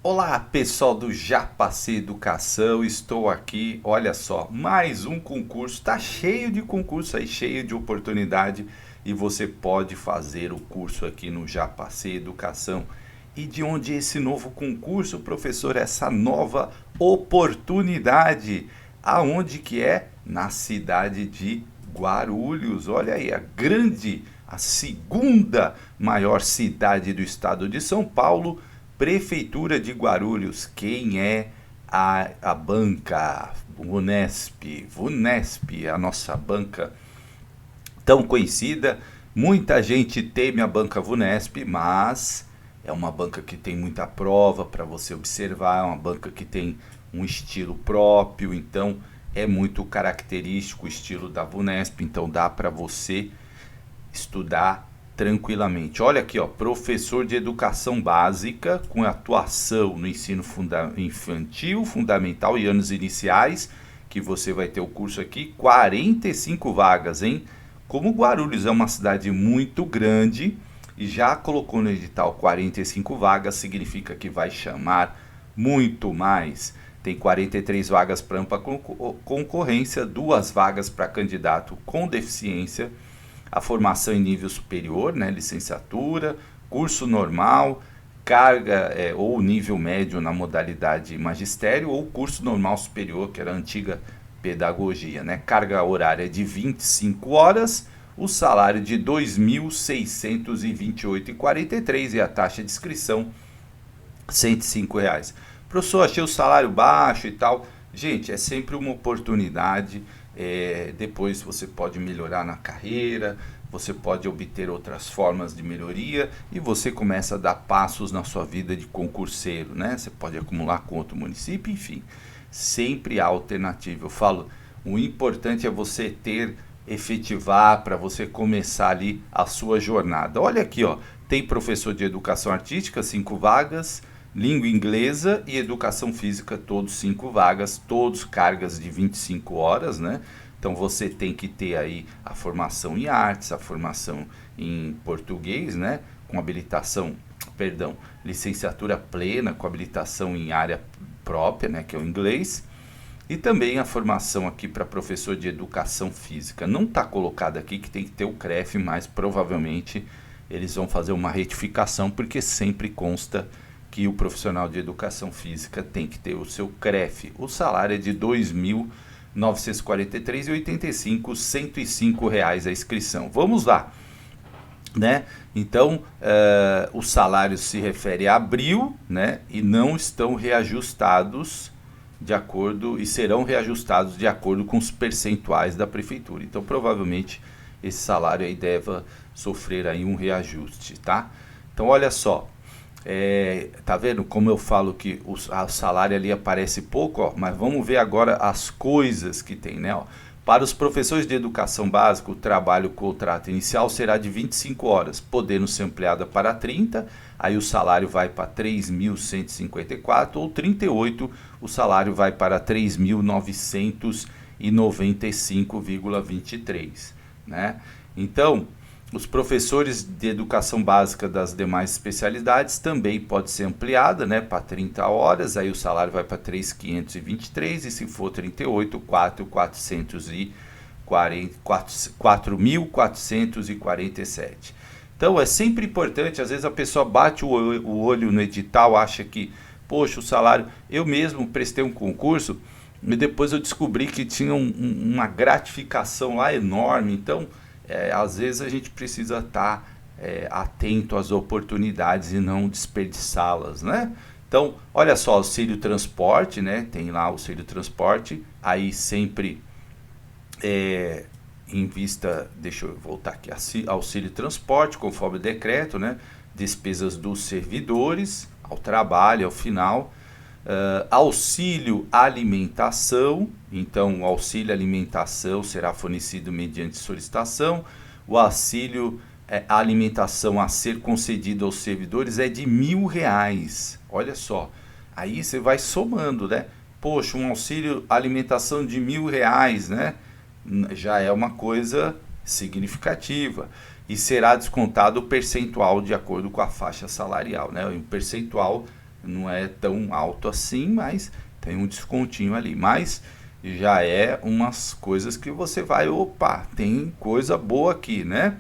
Olá, pessoal do Já Passei Educação, estou aqui, olha só, mais um concurso, está cheio de concurso aí, cheio de oportunidade e você pode fazer o curso aqui no Já Passei Educação. E de onde esse novo concurso, professor, essa nova oportunidade? Aonde que é? Na cidade de Guarulhos, olha aí, a segunda maior cidade do estado de São Paulo. Prefeitura de Guarulhos, quem é a banca Vunesp, a nossa banca tão conhecida. Muita gente teme a banca Vunesp, mas é uma banca que tem muita prova para você observar, é uma banca que tem um estilo próprio, então é muito característico o estilo da Vunesp, então dá para você estudar tranquilamente. Olha aqui, ó, professor de educação básica com atuação no ensino infantil, fundamental e anos iniciais, que você vai ter o curso aqui, 45 vagas, hein? Como Guarulhos é uma cidade muito grande e já colocou no edital 45 vagas, significa que vai chamar muito mais. Tem 43 vagas para ampla concorrência, 2 vagas para candidato com deficiência, a formação em nível superior, né, licenciatura, curso normal, carga ou nível médio na modalidade magistério ou curso normal superior, que era a antiga pedagogia, né? Carga horária de 25 horas, o salário de R$ 2.628,43 e a taxa de inscrição R$ 105. Professor, achei o salário baixo e tal. Gente, é sempre uma oportunidade. Depois você pode melhorar na carreira, você pode obter outras formas de melhoria e você começa a dar passos na sua vida de concurseiro, né? Você pode acumular com outro município, enfim. Sempre há alternativa. Eu falo, o importante é você efetivar para você começar ali a sua jornada. Olha aqui, ó, tem professor de educação artística, 5 vagas, língua inglesa e educação física, todos 5 vagas, todos cargas de 25 horas, né? Então você tem que ter aí a formação em artes, a formação em português, né? Com habilitação, perdão, licenciatura plena com habilitação em área própria, né? Que é o inglês. E também a formação aqui para professor de educação física. Não está colocado aqui que tem que ter o CREF, mas provavelmente eles vão fazer uma retificação, porque sempre consta que o profissional de educação física tem que ter o seu CREF. O salário é de R$ 2.943,85, R$ 105 a inscrição. Vamos lá, né? Então, os salários se referem a abril, né? E não estão reajustados de acordo e serão reajustados de acordo com os percentuais da prefeitura. Então, provavelmente esse salário aí deve sofrer aí um reajuste, tá? Então, olha só, tá vendo como eu falo que o salário ali aparece pouco, ó, mas vamos ver agora as coisas que tem, né? Ó. Para os professores de educação básica, o trabalho contrato inicial será de 25 horas, podendo ser ampliada para 30, aí o salário vai para 3.154 ou 38, o salário vai para 3.995,23, né? Então, os professores de educação básica das demais especialidades também pode ser ampliada, né, para 30 horas, aí o salário vai para 3.523 e se for 38, 4.447. Então é sempre importante, às vezes a pessoa bate o olho no edital, acha que, poxa, o salário, eu mesmo prestei um concurso e depois eu descobri que tinha uma gratificação lá enorme, então às vezes a gente precisa estar atento às oportunidades e não desperdiçá-las, né? Então, olha só, auxílio transporte, né? Tem lá auxílio transporte, aí sempre em vista, deixa eu voltar aqui, auxílio transporte, conforme o decreto, né? Despesas dos servidores, ao trabalho, ao final. Auxílio alimentação, então o auxílio alimentação será fornecido mediante solicitação. O auxílio alimentação a ser concedido aos servidores é de R$ 1.000. Olha só, aí você vai somando, né? Poxa, um auxílio alimentação de R$ 1.000, né? Já é uma coisa significativa e será descontado o percentual de acordo com a faixa salarial, né? O percentual não é tão alto assim, mas tem um descontinho ali. Mas já é umas coisas que você vai, opa, tem coisa boa aqui, né?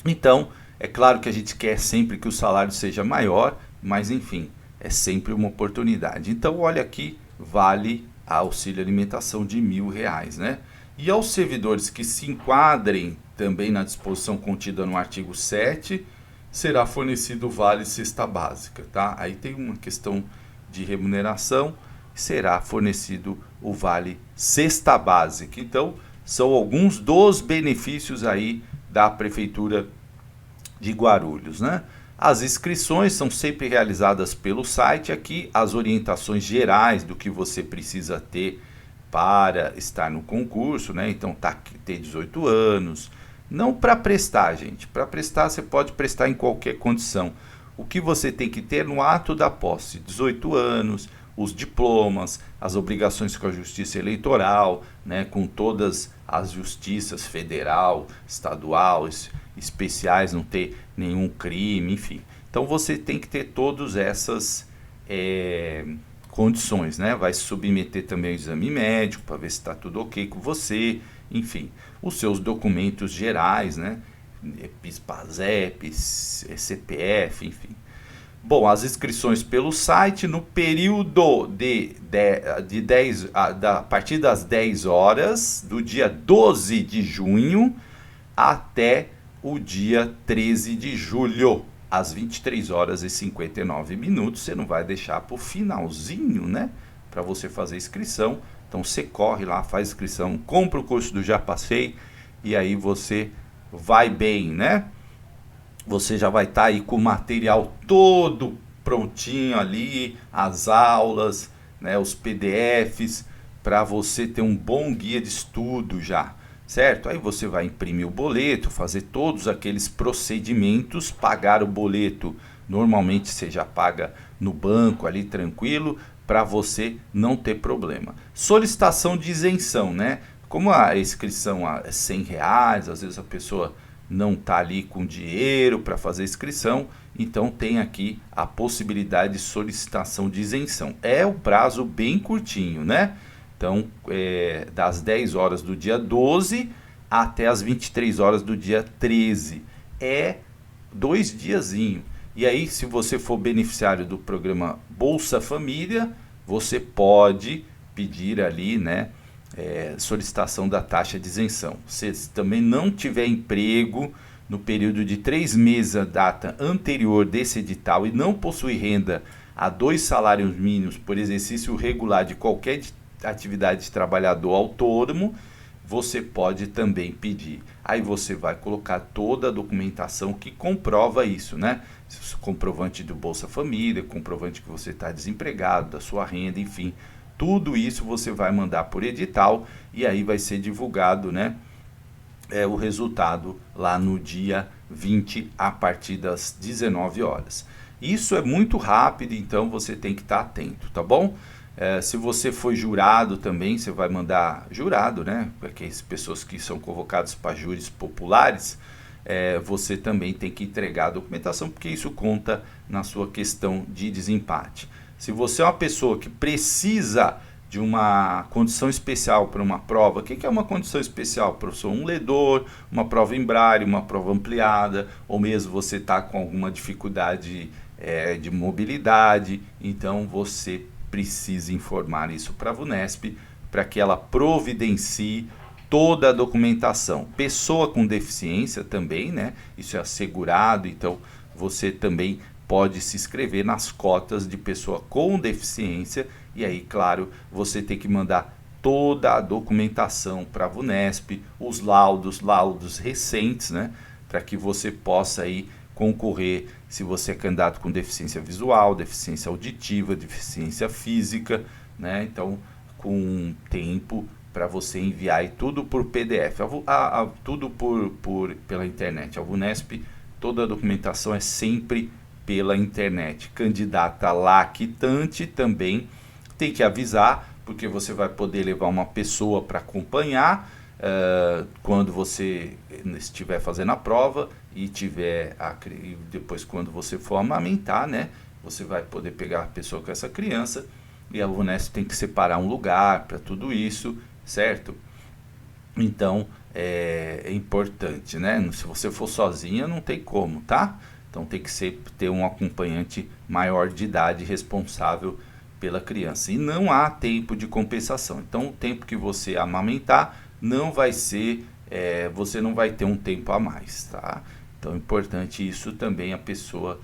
Então, é claro que a gente quer sempre que o salário seja maior, mas enfim, é sempre uma oportunidade. Então, olha aqui, vale a auxílio alimentação de R$ 1.000, né? E aos servidores que se enquadrem também na disposição contida no artigo 7, será fornecido o vale cesta básica, tá? Aí tem uma questão de remuneração, será fornecido o vale cesta básica. Então, são alguns dos benefícios aí da Prefeitura de Guarulhos, né? As inscrições são sempre realizadas pelo site. Aqui as orientações gerais do que você precisa ter para estar no concurso, né? Então ter 18 anos, não para prestar, gente. Para prestar você pode prestar em qualquer condição. O que você tem que ter no ato da posse: 18 anos, os diplomas, as obrigações com a Justiça Eleitoral, né, com todas as justiças federal, estadual, especiais, não ter nenhum crime, enfim. Então você tem que ter todas essas condições, né? Vai se submeter também ao exame médico para ver se está tudo ok com você, enfim. Os seus documentos gerais, né? PIS/PASEP, CPF, enfim. Bom, as inscrições pelo site no período a partir das 10 horas do dia 12 de junho até o dia 13 de julho, às 23 horas e 59 minutos. Você não vai deixar para o finalzinho, né? Para você fazer inscrição. Então você corre lá, faz inscrição, compra o curso do Já Passei e aí você vai bem, né? Você já vai estar aí com o material todo prontinho ali, as aulas, né, os PDFs, para você ter um bom guia de estudo já, certo? Aí você vai imprimir o boleto, fazer todos aqueles procedimentos, pagar o boleto, normalmente você já paga no banco ali tranquilo, para você não ter problema. Solicitação de isenção, né? Como a inscrição é R$ 100, às vezes a pessoa não está ali com dinheiro para fazer inscrição, então tem aqui a possibilidade de solicitação de isenção. É um prazo bem curtinho, né? Então, das 10 horas do dia 12 até as 23 horas do dia 13. É 2 diazinho. E aí, se você for beneficiário do programa Bolsa Família, você pode pedir ali, né? Solicitação da taxa de isenção. Se também não tiver emprego no período de 3 meses à data anterior desse edital e não possui renda a 2 salários mínimos por exercício regular de qualquer atividade de trabalhador autônomo, você pode também pedir. Aí você vai colocar toda a documentação que comprova isso, né? Comprovante do Bolsa Família, comprovante que você está desempregado, da sua renda, enfim. Tudo isso você vai mandar por edital e aí vai ser divulgado, né, o resultado lá no dia 20 a partir das 19 horas. Isso é muito rápido, então você tem que estar atento, tá bom? Se você foi jurado também, você vai mandar jurado, né? Aquelas pessoas que são convocadas para júris populares, você também tem que entregar a documentação, porque isso conta na sua questão de desempate. Se você é uma pessoa que precisa de uma condição especial para uma prova, o que é uma condição especial, professor? Um ledor, uma prova em braille, uma prova ampliada, ou mesmo você está com alguma dificuldade de mobilidade, então você precisa informar isso para a VUNESP, para que ela providencie toda a documentação. Pessoa com deficiência também, né? Isso é assegurado, então você também pode se inscrever nas cotas de pessoa com deficiência e aí, claro, você tem que mandar toda a documentação para a VUNESP, os laudos recentes, né, para que você possa aí concorrer, se você é candidato com deficiência visual, deficiência auditiva, deficiência física, né, então com tempo para você enviar aí tudo por PDF, tudo pela internet. A VUNESP, toda a documentação é sempre pela internet. Candidata lactante também tem que avisar, porque você vai poder levar uma pessoa para acompanhar quando você estiver fazendo a prova e depois quando você for amamentar, né? você vai poder pegar a pessoa com essa criança, e a VUNESP tem que separar um lugar para tudo isso, certo? Então, é importante, né? Se você for sozinha, não tem como, tá? Então tem que ter um acompanhante maior de idade responsável pela criança. E não há tempo de compensação. Então o tempo que você amamentar não vai ser, você não vai ter um tempo a mais, tá? Então é importante isso também a pessoa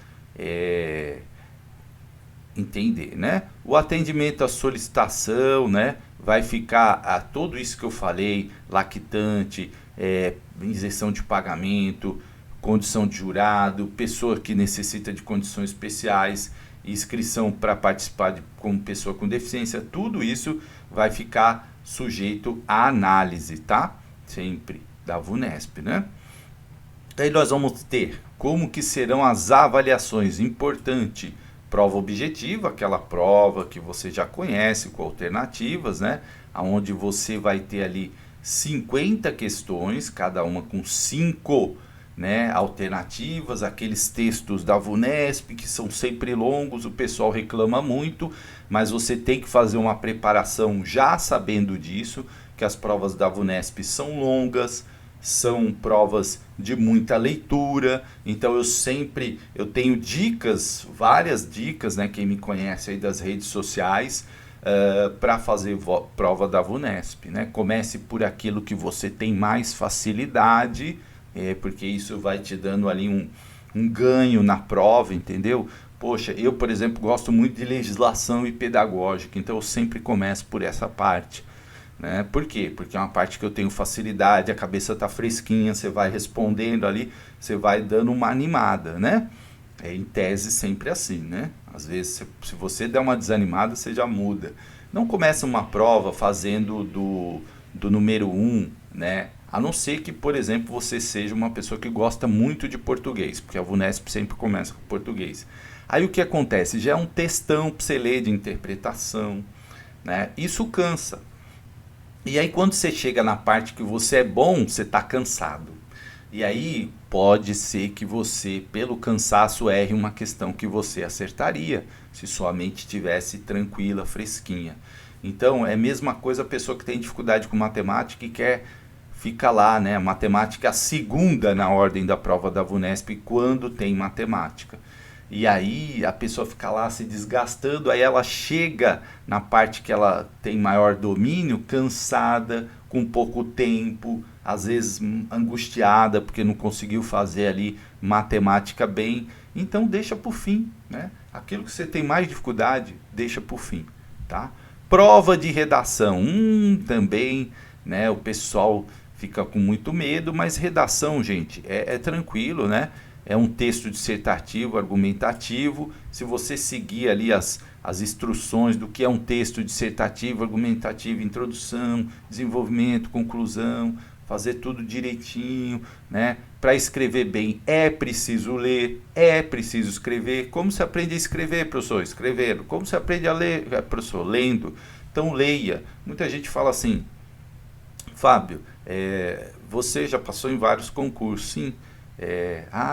entender, né? O atendimento à solicitação, né? Vai ficar tudo isso que eu falei, lactante, isenção de pagamento, condição de jurado, pessoa que necessita de condições especiais, inscrição para participar como pessoa com deficiência, tudo isso vai ficar sujeito à análise, tá? Sempre da VUNESP, né? Aí nós vamos ter como que serão as avaliações. Importante, prova objetiva, aquela prova que você já conhece com alternativas, né? Onde você vai ter ali 50 questões, cada uma com 5, né, alternativas, aqueles textos da VUNESP que são sempre longos, o pessoal reclama muito, mas você tem que fazer uma preparação já sabendo disso, que as provas da VUNESP são longas, são provas de muita leitura. Então eu tenho dicas, várias dicas, né, quem me conhece aí das redes sociais, para fazer prova da VUNESP, né? Comece por aquilo que você tem mais facilidade, porque isso vai te dando ali um ganho na prova, entendeu? Poxa, eu, por exemplo, gosto muito de legislação e pedagógica, então eu sempre começo por essa parte, né? Por quê? Porque é uma parte que eu tenho facilidade, a cabeça tá fresquinha, você vai respondendo ali, você vai dando uma animada, né? Em tese sempre assim, né? Às vezes, se você der uma desanimada, você já muda. Não começa uma prova fazendo do número 1, né? A não ser que, por exemplo, você seja uma pessoa que gosta muito de português, porque a VUNESP sempre começa com português. Aí o que acontece? Já é um textão para você ler de interpretação, né? Isso cansa. E aí quando você chega na parte que você é bom, você está cansado. E aí pode ser que você, pelo cansaço, erre uma questão que você acertaria, se sua mente estivesse tranquila, fresquinha. Então é a mesma coisa a pessoa que tem dificuldade com matemática e quer ficar lá, né? Matemática é a segunda na ordem da prova da VUNESP quando tem matemática. E aí a pessoa fica lá se desgastando, aí ela chega na parte que ela tem maior domínio, cansada, com pouco tempo, às vezes angustiada porque não conseguiu fazer ali matemática bem. Então deixa por fim, né? Aquilo que você tem mais dificuldade, deixa por fim, tá? Prova de redação, também, né? O pessoal fica com muito medo, mas redação, gente, é tranquilo, né? É um texto dissertativo, argumentativo. Se você seguir ali as instruções do que é um texto dissertativo, argumentativo, introdução, desenvolvimento, conclusão, fazer tudo direitinho, né? Para escrever bem é preciso ler, é preciso escrever. Como se aprende a escrever, professor? Escrevendo. Como se aprende a ler, professor? Lendo. Então leia. Muita gente fala assim, Fábio, você já passou em vários concursos, sim.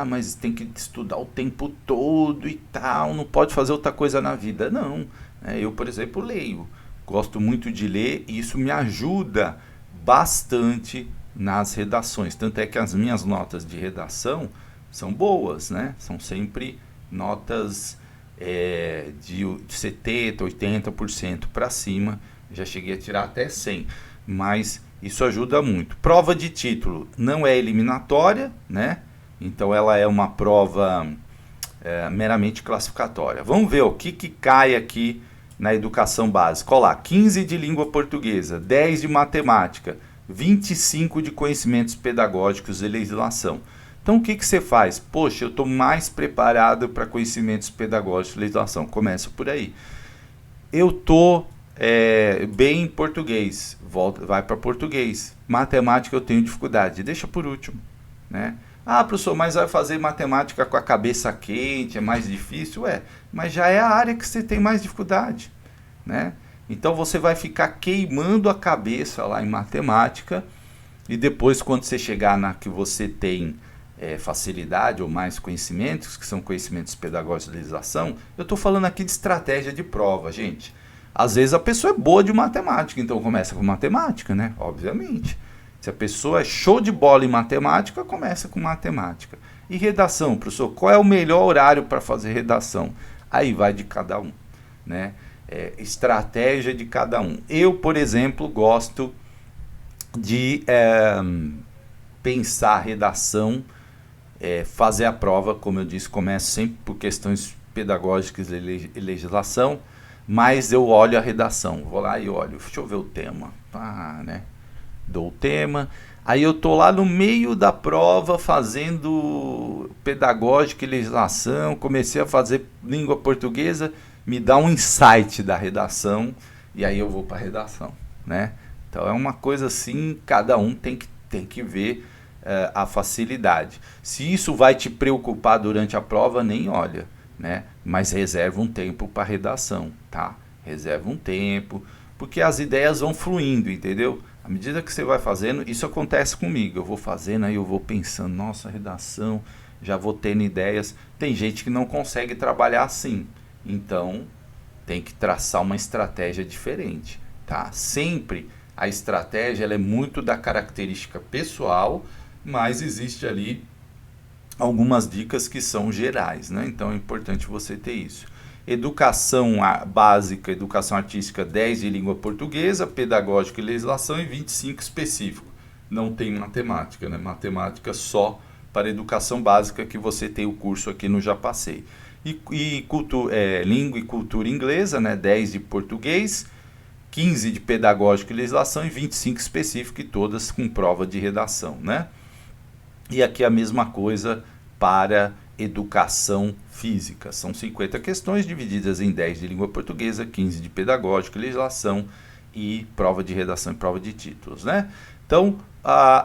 Mas tem que estudar o tempo todo e tal, não pode fazer outra coisa na vida. Não, eu, por exemplo, leio, gosto muito de ler e isso me ajuda bastante nas redações. Tanto é que as minhas notas de redação são boas, né? São sempre notas de 70%, 80% para cima. Já cheguei a tirar até 100%, mas isso ajuda muito. Prova de título não é eliminatória, né? Então ela é uma prova meramente classificatória. Vamos ver o que cai aqui na educação básica. Olha lá, 15 de língua portuguesa, 10 de matemática, 25 de conhecimentos pedagógicos e legislação. Então o que você faz? Poxa, eu estou mais preparado para conhecimentos pedagógicos e legislação. Começa por aí. Eu estou bem em português, vai para português. Matemática eu tenho dificuldade, deixa por último, né? Professor, mas vai fazer matemática com a cabeça quente, é mais difícil? Mas já é a área que você tem mais dificuldade, né? Então você vai ficar queimando a cabeça lá em matemática e depois quando você chegar na que você tem facilidade ou mais conhecimentos, que são conhecimentos pedagógicos de legislação, eu estou falando aqui de estratégia de prova, gente. Às vezes a pessoa é boa de matemática, então começa com matemática, né? Obviamente. Se a pessoa é show de bola em matemática, começa com matemática. E redação, professor, qual é o melhor horário para fazer redação? Aí vai de cada um, né? Estratégia de cada um. Eu, por exemplo, gosto de pensar a redação, fazer a prova, como eu disse, começo sempre por questões pedagógicas e legislação, mas eu olho a redação, vou lá e olho, deixa eu ver o tema, né? Dou o tema, aí eu tô lá no meio da prova fazendo pedagógica e legislação, comecei a fazer língua portuguesa, me dá um insight da redação, e aí eu vou para a redação, né? Então é uma coisa assim, cada um tem que ver a facilidade. Se isso vai te preocupar durante a prova, nem olha, né? Mas reserva um tempo para redação, tá? Reserva um tempo, porque as ideias vão fluindo, entendeu? À medida que você vai fazendo, isso acontece comigo. Eu vou fazendo, aí eu vou pensando, nossa, redação, já vou tendo ideias. Tem gente que não consegue trabalhar assim, então tem que traçar uma estratégia diferente, tá? Sempre a estratégia ela é muito da característica pessoal, mas existe ali algumas dicas que são gerais, né? Então é importante você ter isso. Educação básica, educação artística, 10 de língua portuguesa, pedagógica e legislação e 25 específico. Não tem matemática, né? Matemática só para educação básica, que você tem o curso aqui no Já Passei. Língua e cultura inglesa, né? 10 de português, 15 de pedagógica e legislação e 25 específico, e todas com prova de redação, né? E aqui a mesma coisa para educação física. São 50 questões divididas em 10 de língua portuguesa, 15 de pedagógica e legislação e prova de redação e prova de títulos, né? Então,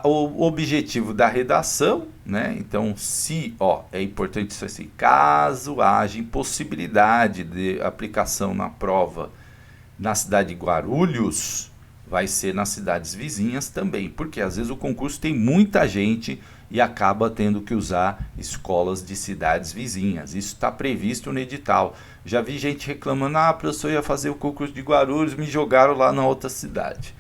o objetivo da redação, né? Então, é importante isso assim, caso haja impossibilidade de aplicação na prova na cidade de Guarulhos, vai ser nas cidades vizinhas também, porque às vezes o concurso tem muita gente e acaba tendo que usar escolas de cidades vizinhas. Isso está previsto no edital. Já vi gente reclamando, professor, eu ia fazer o concurso de Guarulhos, me jogaram lá na outra cidade.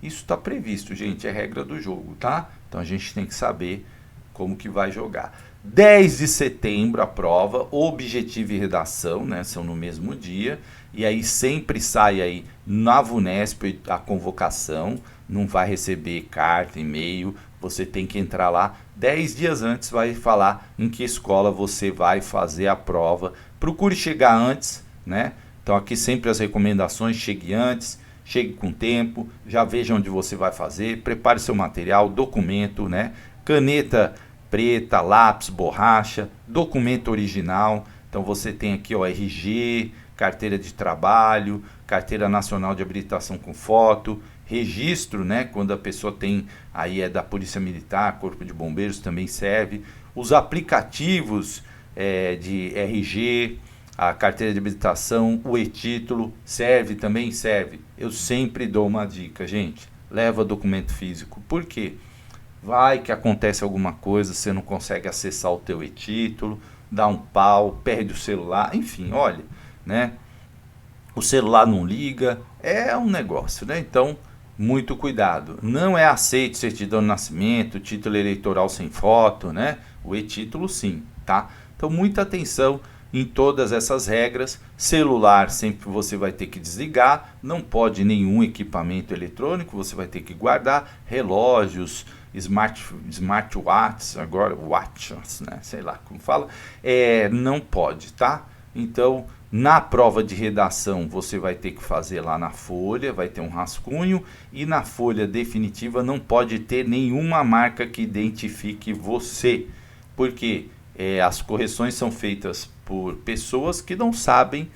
Isso está previsto, gente, é regra do jogo, tá? Então a gente tem que saber como que vai jogar. 10 de setembro a prova, objetivo e redação, né, são no mesmo dia, e aí sempre sai aí na VUNESP a convocação, não vai receber carta, e-mail, você tem que entrar lá 10 dias antes, vai falar em que escola você vai fazer a prova. Procure chegar antes, né? Então aqui sempre as recomendações, chegue antes, chegue com tempo, já veja onde você vai fazer, prepare seu material, documento, né? Caneta preta, lápis, borracha, documento original. Então você tem aqui RG, carteira de trabalho, carteira nacional de habilitação com foto, registro, né, quando a pessoa tem, aí é da Polícia Militar, Corpo de Bombeiros também serve, os aplicativos de RG, a carteira de habilitação, o e-título, também serve. Eu sempre dou uma dica, gente, leva documento físico. Por quê? Vai que acontece alguma coisa, você não consegue acessar o teu e-título, dá um pau, perde o celular, enfim, olha, né? O celular não liga, é um negócio, né? Então, muito cuidado. Não é aceito certidão de nascimento, título eleitoral sem foto, né? O e-título sim, tá? Então, muita atenção em todas essas regras. Celular sempre você vai ter que desligar, não pode nenhum equipamento eletrônico, você vai ter que guardar relógios, smartwatches, agora watches, né? Sei lá como fala, não pode, tá? Então, na prova de redação, você vai ter que fazer lá na folha, vai ter um rascunho, e na folha definitiva não pode ter nenhuma marca que identifique você, porque as correções são feitas por pessoas que não sabem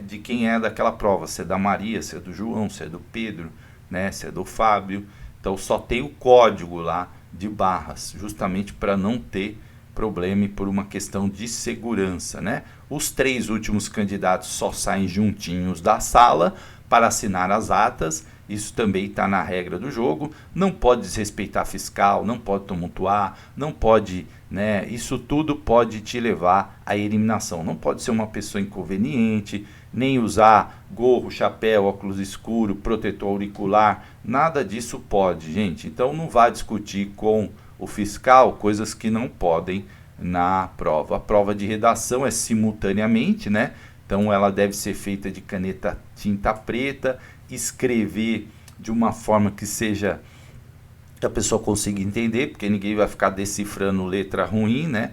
de quem é daquela prova, se é da Maria, se é do João, se é do Pedro, né? Se é do Fábio. Então só tem o código lá de barras, justamente para não ter problema e por uma questão de segurança, né? Os 3 últimos candidatos só saem juntinhos da sala para assinar as atas, isso também está na regra do jogo. Não pode desrespeitar fiscal, não pode tumultuar, não pode, né? Isso tudo pode te levar à eliminação. Não pode ser uma pessoa inconveniente, nem usar gorro, chapéu, óculos escuro, protetor auricular, nada disso pode, gente. Então não vá discutir com o fiscal coisas que não podem na prova. A prova de redação é simultaneamente, né? Então ela deve ser feita de caneta tinta preta, escrever de uma forma que seja que a pessoa consiga entender, porque ninguém vai ficar decifrando letra ruim, né?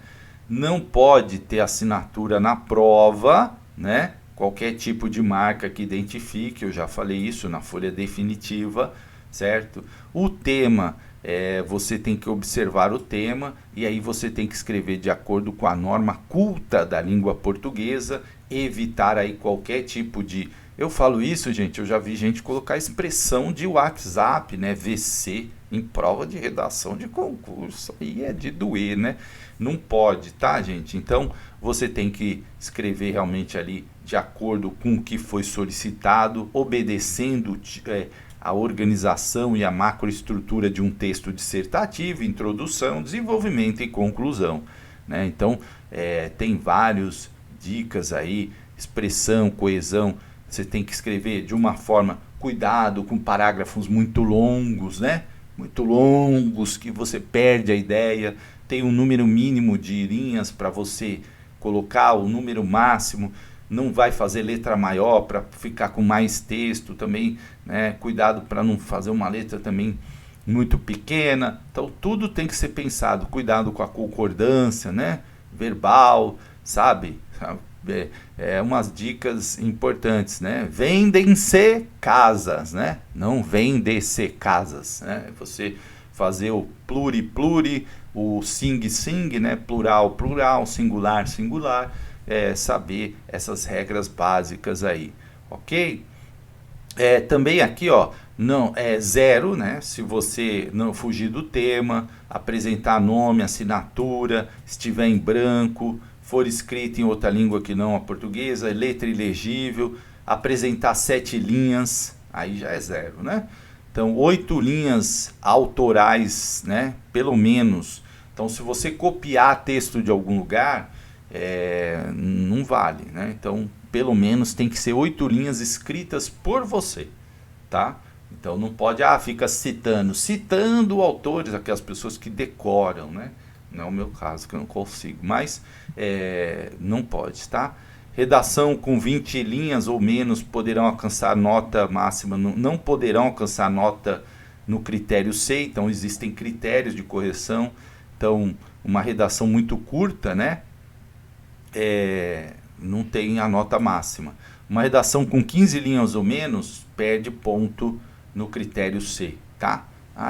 Não pode ter assinatura na prova, né? Qualquer tipo de marca que identifique, eu já falei isso na folha definitiva, certo? O tema, você tem que observar o tema e aí você tem que escrever de acordo com a norma culta da língua portuguesa, evitar aí qualquer tipo de... Eu falo isso, gente, eu já vi gente colocar expressão de WhatsApp, né, VC, em prova de redação de concurso, aí é de doer, né? Não pode, tá, gente? Então, você tem que escrever realmente ali de acordo com o que foi solicitado, obedecendo a organização e a macroestrutura de um texto dissertativo, introdução, desenvolvimento e conclusão, né? Então, tem várias dicas aí, expressão, coesão, você tem que escrever de uma forma, cuidado com parágrafos muito longos, né? Muito longos, que você perde a ideia. Tem um número mínimo de linhas para você colocar, o número máximo. Não vai fazer letra maior para ficar com mais texto também, né? Cuidado para não fazer uma letra também muito pequena. Então tudo tem que ser pensado. Cuidado com a concordância, né? Verbal, sabe? Umas dicas importantes, né? Vendem-se casas, né? Não vende-se casas, né? Você fazer o pluri, o sing, né? Plural, singular, saber essas regras básicas aí, ok? Também aqui, ó, não é zero, né? Se você não fugir do tema, apresentar nome, assinatura, estiver em branco, for escrito em outra língua que não a portuguesa, letra ilegível, apresentar 7 linhas, aí já é zero, né? Então, 8 linhas autorais, né? Pelo menos. Então, se você copiar texto de algum lugar, não vale, né? Então, pelo menos tem que ser 8 linhas escritas por você, tá? Então, não pode, fica citando autores, aquelas pessoas que decoram, né? Não é o meu caso, que eu não consigo, mas não pode, tá? Redação com 20 linhas ou menos poderão alcançar nota máxima, não poderão alcançar nota no critério C, então existem critérios de correção. Então, uma redação muito curta, né? Não tem a nota máxima. Uma redação com 15 linhas ou menos perde ponto no critério C, tá?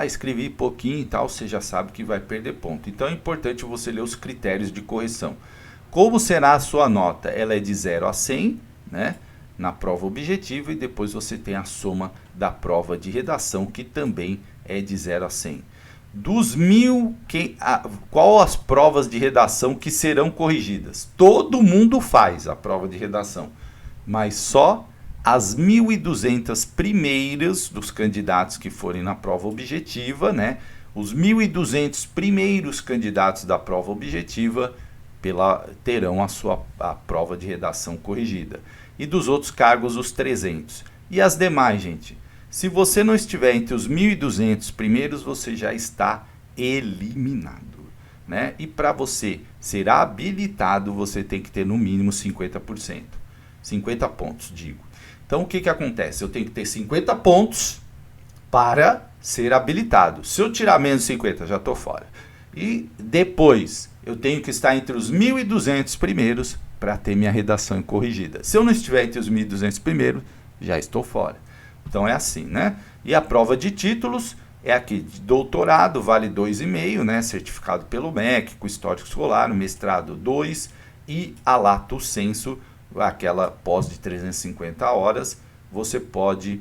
Escrevi pouquinho e tal, você já sabe que vai perder ponto. Então é importante você ler os critérios de correção. Como será a sua nota? Ela é de 0 a 100, né? Na prova objetiva, e depois você tem a soma da prova de redação, que também é de 0 a 100. Dos 1000, qual as provas de redação que serão corrigidas? Todo mundo faz a prova de redação, mas só as 1.200 primeiras dos candidatos que forem na prova objetiva, né? Os 1.200 primeiros candidatos da prova objetiva terão a prova de redação corrigida. E dos outros cargos, os 300. E as demais, gente? Se você não estiver entre os 1.200 primeiros, você já está eliminado, né? E para você ser habilitado, você tem que ter no mínimo 50%. 50 pontos, digo. Então, o que acontece? Eu tenho que ter 50 pontos para ser habilitado. Se eu tirar menos de 50, já estou fora. E depois, eu tenho que estar entre os 1.200 primeiros para ter minha redação corrigida. Se eu não estiver entre os 1.200 primeiros, já estou fora. Então, é assim, né? E a prova de títulos é aqui de doutorado, vale 2,5, né? Certificado pelo MEC, com histórico escolar, mestrado 2 e a lato sensu, aquela pós de 350 horas, você pode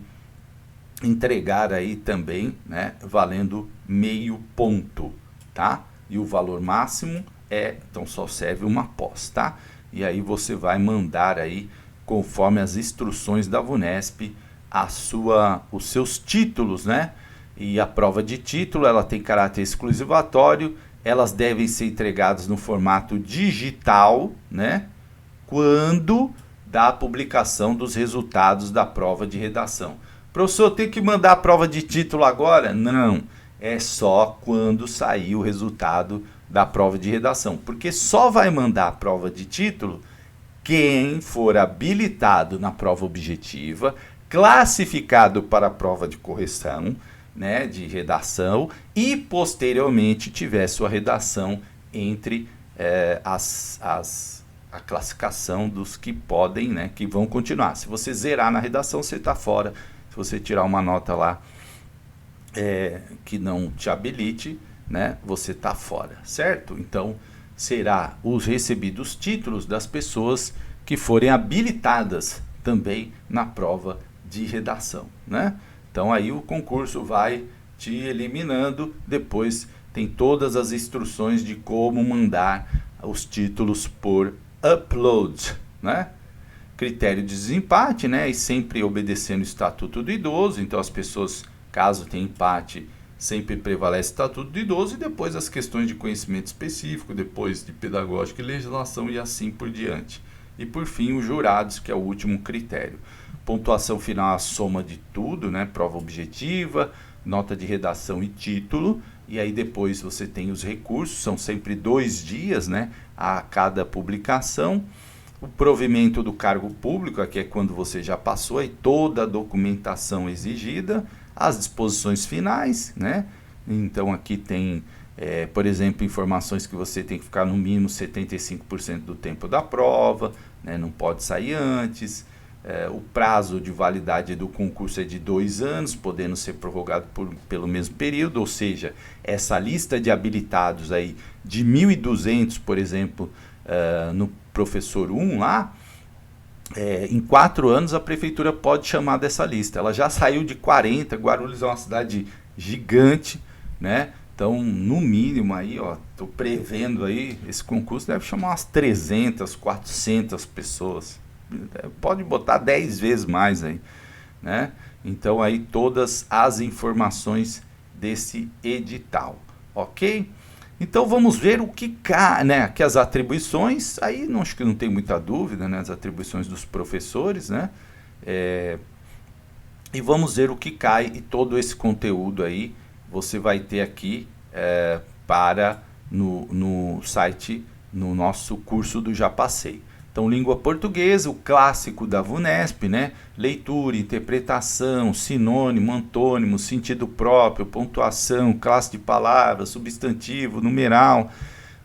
entregar aí também, né, valendo meio ponto, tá? E o valor máximo então só serve uma pós, tá? E aí você vai mandar aí, conforme as instruções da VUNESP, os seus títulos, né? E a prova de título, ela tem caráter exclusivatório, elas devem ser entregadas no formato digital, né? Quando da publicação dos resultados da prova de redação. Professor, tem que mandar a prova de título agora? Não, é só quando sair o resultado da prova de redação, porque só vai mandar a prova de título quem for habilitado na prova objetiva, classificado para a prova de correção, né, de redação, e posteriormente tiver sua redação entre a classificação dos que podem, né, que vão continuar. Se você zerar na redação, você está fora. Se você tirar uma nota lá que não te habilite, né, você está fora, certo? Então, será os recebidos títulos das pessoas que forem habilitadas também na prova de redação, né? Então aí o concurso vai te eliminando, depois tem todas as instruções de como mandar os títulos por upload, né? Critério de desempate, né? E sempre obedecendo o Estatuto do Idoso, então as pessoas, caso tenha empate, sempre prevalece o Estatuto do Idoso e depois as questões de conhecimento específico, depois de pedagógica e legislação e assim por diante. E por fim, os jurados, que é o último critério. Pontuação final, a soma de tudo, né? Prova objetiva, nota de redação e título. E aí depois você tem os recursos, são sempre 2 dias, né, a cada publicação. O provimento do cargo público, aqui é quando você já passou aí toda a documentação exigida, as disposições finais, né? Então aqui tem, por exemplo, informações que você tem que ficar no mínimo 75% do tempo da prova, né? Não pode sair antes. O prazo de validade do concurso é de 2 anos, podendo ser prorrogado pelo mesmo período, ou seja, essa lista de habilitados aí de 1.200, por exemplo, no professor 1 lá, em 4 anos a prefeitura pode chamar dessa lista. Ela já saiu de 40, Guarulhos é uma cidade gigante, né? Então, no mínimo aí, ó, tô prevendo aí, esse concurso deve chamar umas 300, 400 pessoas. Pode botar 10 vezes mais aí, né? Então aí todas as informações desse edital, ok? Então vamos ver o que cai, né? Que as atribuições, aí não, acho que não tem muita dúvida, né? As atribuições dos professores, né? E vamos ver o que cai e todo esse conteúdo aí você vai ter aqui no site, no nosso curso do Já Passei. Então, língua portuguesa, o clássico da VUNESP, né? Leitura, interpretação, sinônimo, antônimo, sentido próprio, pontuação, classe de palavras, substantivo, numeral.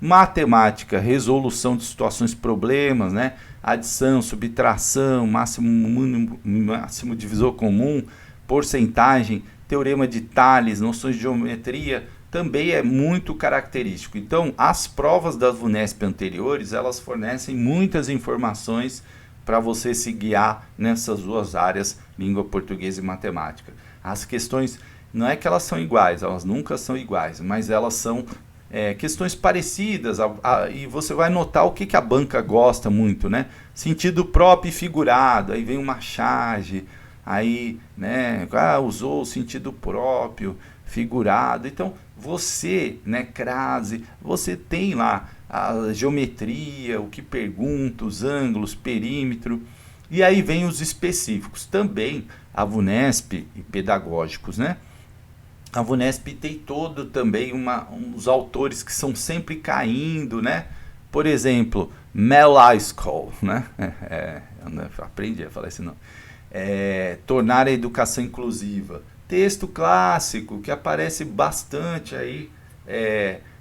Matemática, resolução de situações, problemas, né? Adição, subtração, máximo divisor comum, porcentagem, teorema de Tales, noções de geometria, também é muito característico. Então, as provas das VUNESP anteriores, elas fornecem muitas informações para você se guiar nessas 2 áreas, língua portuguesa e matemática. As questões, não é que elas são iguais, elas nunca são iguais, mas elas são questões parecidas, e você vai notar o que a banca gosta muito, né? Sentido próprio e figurado, aí vem uma charge, aí, né, usou o sentido próprio, figurado. Então, você, né, crase, você tem lá a geometria, o que pergunta, os ângulos, perímetro, e aí vem os específicos. Também a VUNESP e pedagógicos, né? A VUNESP tem todo também uns autores que são sempre caindo, né? Por exemplo, Mel Eiskol, né? Eu aprendi a falar esse nome. Tornar a educação inclusiva. Texto clássico que aparece bastante aí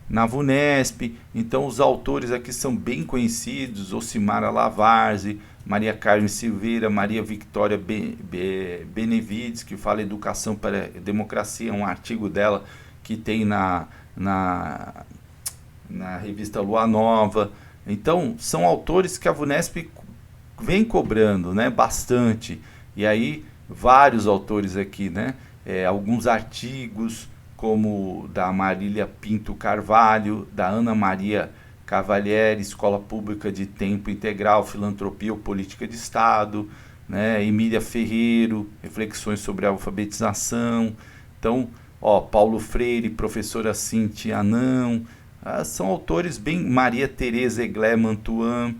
na VUNESP. Então os autores aqui são bem conhecidos: Ocimara Lavarzi, Maria Carmen Silveira, Maria Victoria Benevides, que fala Educação para a Democracia, um artigo dela que tem na revista Lua Nova. Então são autores que a VUNESP vem cobrando, né, bastante. E aí vários autores aqui, né? Alguns artigos, como da Marília Pinto Carvalho, da Ana Maria Cavalieri, Escola Pública de Tempo Integral, Filantropia ou Política de Estado, né? Emília Ferreiro, Reflexões sobre a Alfabetização. Então, ó, Paulo Freire, professora Cíntia Anão, são autores bem... Maria Tereza Eglé Mantuan,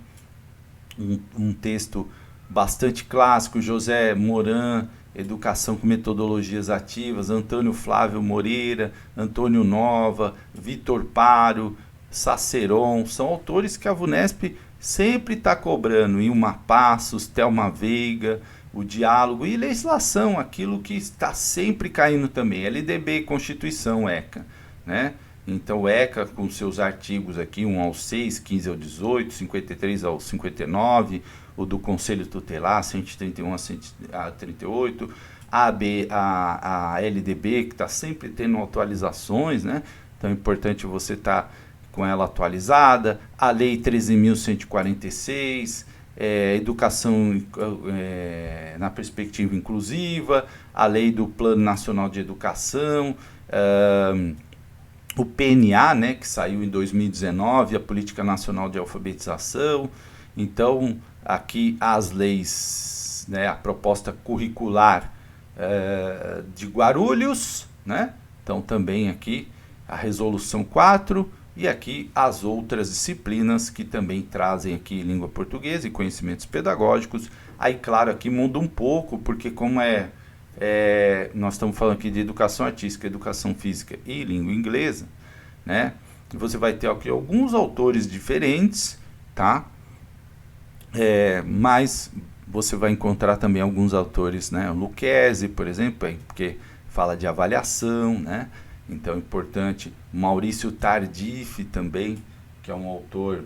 um texto bastante clássico, José Moran, Educação com Metodologias Ativas, Antônio Flávio Moreira, Antônio Nova, Vitor Paro, Saceron, são autores que a VUNESP sempre está cobrando, Ilma Passos, Thelma Veiga, o diálogo e legislação, aquilo que está sempre caindo também, LDB, Constituição, ECA, né? Então o ECA com seus artigos aqui, 1 ao 6, 15 ao 18, 53 ao 59, o do Conselho Tutelar, 131 a 38, a LDB, que está sempre tendo atualizações, né? Então é importante você estar com ela atualizada, a Lei 13.146, Educação na Perspectiva Inclusiva, a Lei do Plano Nacional de Educação, o PNA, né, que saiu em 2019, a Política Nacional de Alfabetização. Então, aqui as leis, né, a proposta curricular de Guarulhos, né? Então, também aqui a Resolução 4 e aqui as outras disciplinas que também trazem aqui língua portuguesa e conhecimentos pedagógicos. Aí, claro, aqui muda um pouco, porque como nós estamos falando aqui de educação artística, educação física e língua inglesa, né? Você vai ter aqui alguns autores diferentes, tá? Mas você vai encontrar também alguns autores, né? O Lucchesi, por exemplo, porque fala de avaliação, né? Então é importante. Maurício Tardif também, que é um autor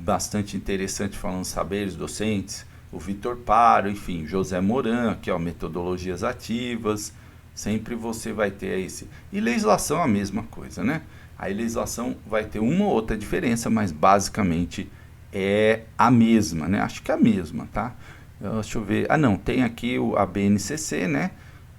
bastante interessante falando saberes docentes. O Vitor Paro, enfim, José Moran, aqui ó, metodologias ativas, sempre você vai ter esse. E legislação a mesma coisa, né? A legislação vai ter uma ou outra diferença, mas basicamente é a mesma, né? Acho que é a mesma, tá? Deixa eu ver. Não, tem aqui a BNCC, né?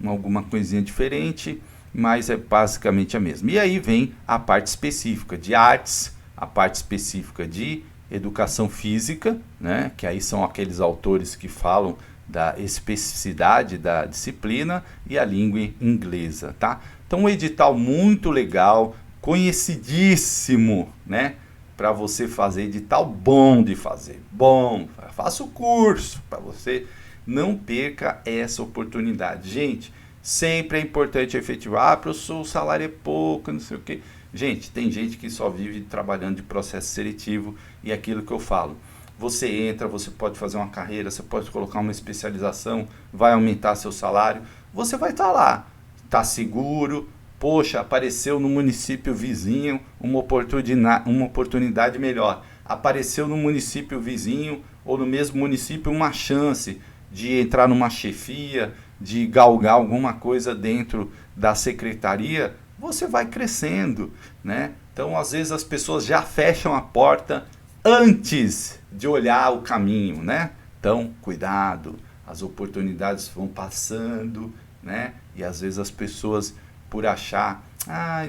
Alguma coisinha diferente, mas é basicamente a mesma. E aí vem a parte específica de artes, a parte específica de educação física, né, que aí são aqueles autores que falam da especificidade da disciplina, e a língua inglesa, tá? Então um edital muito legal, conhecidíssimo, né, para você fazer, edital bom de fazer, bom, faça o curso, para você não perca essa oportunidade. Gente, sempre é importante efetivar, professor, o salário é pouco, não sei o quê. Gente, tem gente que só vive trabalhando de processo seletivo, e aquilo que eu falo, você entra, você pode fazer uma carreira, você pode colocar uma especialização, vai aumentar seu salário, você vai estar lá, está seguro, poxa, apareceu no município vizinho uma oportunidade melhor, apareceu no município vizinho ou no mesmo município uma chance de entrar numa chefia, de galgar alguma coisa dentro da secretaria, você vai crescendo, né? Então, às vezes, as pessoas já fecham a porta antes de olhar o caminho, né? Então, cuidado, as oportunidades vão passando, né? E às vezes as pessoas, por achar,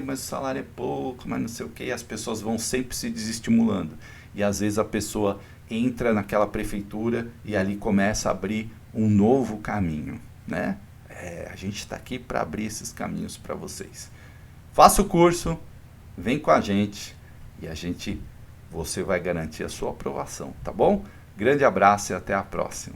mas o salário é pouco, mas não sei o quê, as pessoas vão sempre se desestimulando. E às vezes a pessoa entra naquela prefeitura e ali começa a abrir um novo caminho, né? A gente está aqui para abrir esses caminhos para vocês. Faça o curso, vem com a gente e você vai garantir a sua aprovação, tá bom? Grande abraço e até a próxima.